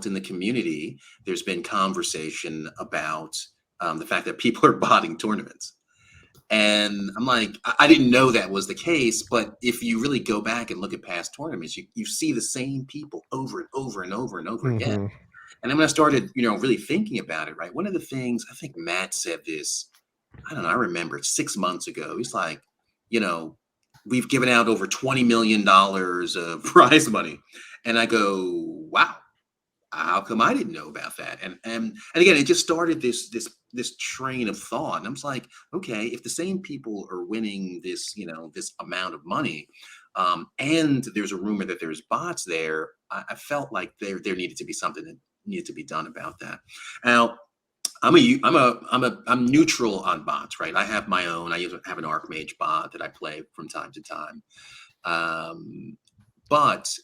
in the community, there's been conversation about the fact that people are botting tournaments. And I'm like, I didn't know that was the case, but if you really go back and look at past tournaments, you see the same people over and over and over and over again. And then when I started, really thinking about it, right, one of the things, I think Matt said this, I don't know, I remember it 6 months ago. He's like, we've given out over $20 million of prize money. And I go, wow, how come I didn't know about that? And again, it just started this train of thought. And I'm just like, okay, if the same people are winning this, this amount of money, and there's a rumor that there's bots there, I felt like there needed to be something that needed to be done about that. Now, I'm neutral on bots, right? I have my own. I have an Archmage bot that I play from time to time. But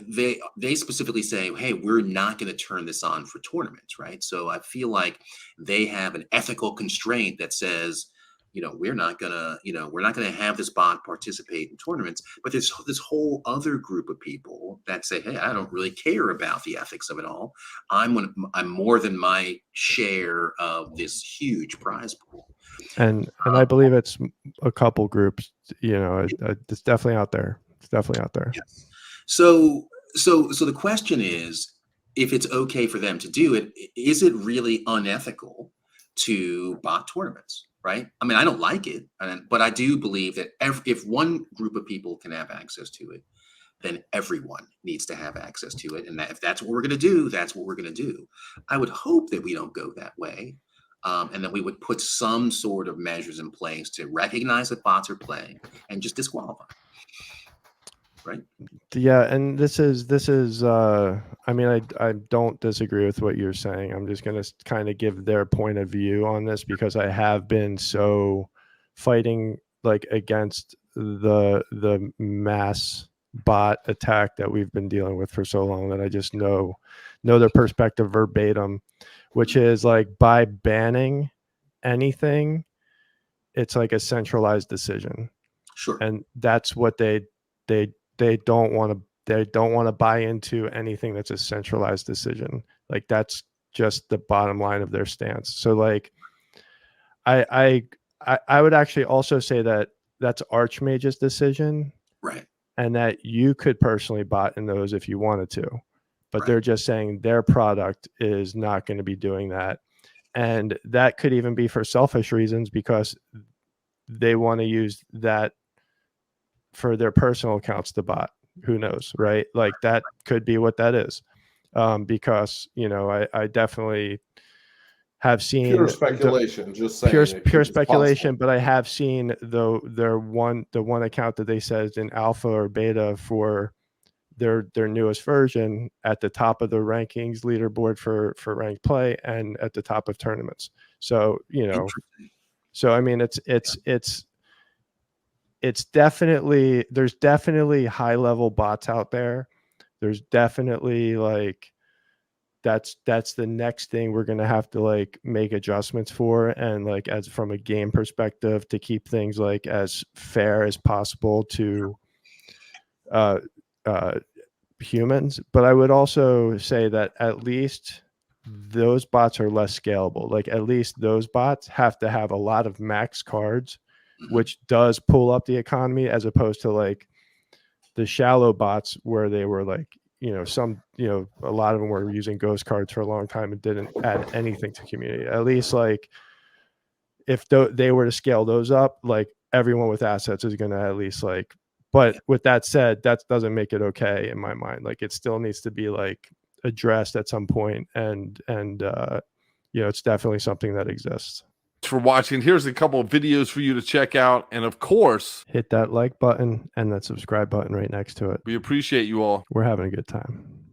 they specifically say, hey, we're not going to turn this on for tournaments, right? So I feel like they have an ethical constraint that says, we're not gonna have this bot participate in tournaments. But there's this whole other group of people that say, hey, I don't really care about the ethics of it all. I'm more than my share of this huge prize pool. And I believe it's a couple groups. It's definitely out there. It's definitely out there. Yes. So the question is, if it's okay for them to do it, is it really unethical to bot tournaments, right? I mean, I don't like it, but I do believe that if one group of people can have access to it, then everyone needs to have access to it. And if that's what we're going to do, that's what we're going to do. I would hope that we don't go that way. And that we would put some sort of measures in place to recognize that bots are playing and just disqualify. Right. Yeah, and this is I mean, I don't disagree with what you're saying. I'm just going to kind of give their point of view on this because I have been so fighting like against the mass bot attack that we've been dealing with for so long that I just know their perspective verbatim, which is like by banning anything, it's like a centralized decision. Sure. And that's what they don't want to buy into anything that's a centralized decision. Like that's just the bottom line of their stance. So like I would actually also say that that's Archmage's decision. Right. And that you could personally bot in those if you wanted to. But right. They're just saying their product is not going to be doing that. And that could even be for selfish reasons because they want to use that for their personal accounts to bot. Who knows, right? Like that could be what that is. Because, I definitely have seen pure speculation, just saying pure speculation, but I have seen the one account that they said in alpha or beta for their newest version at the top of the rankings leaderboard for ranked play and at the top of tournaments. So, so I mean, it's definitely, there's definitely high level bots out there. There's definitely like, that's the next thing we're going to have to like make adjustments for. And like, as from a game perspective, to keep things like as fair as possible to humans. But I would also say that at least those bots are less scalable. Like at least those bots have to have a lot of max cards, which does pull up the economy, as opposed to like the shallow bots where they were like, a lot of them were using ghost cards for a long time and didn't add anything to community. At least like if they were to scale those up, like everyone with assets is going to at least like, but with that said, that doesn't make it okay in my mind. Like it still needs to be like addressed at some point. And it's definitely something that exists. For watching. Here's a couple of videos for you to check out. And of course, hit that like button and that subscribe button right next to it. We appreciate you all. We're having a good time.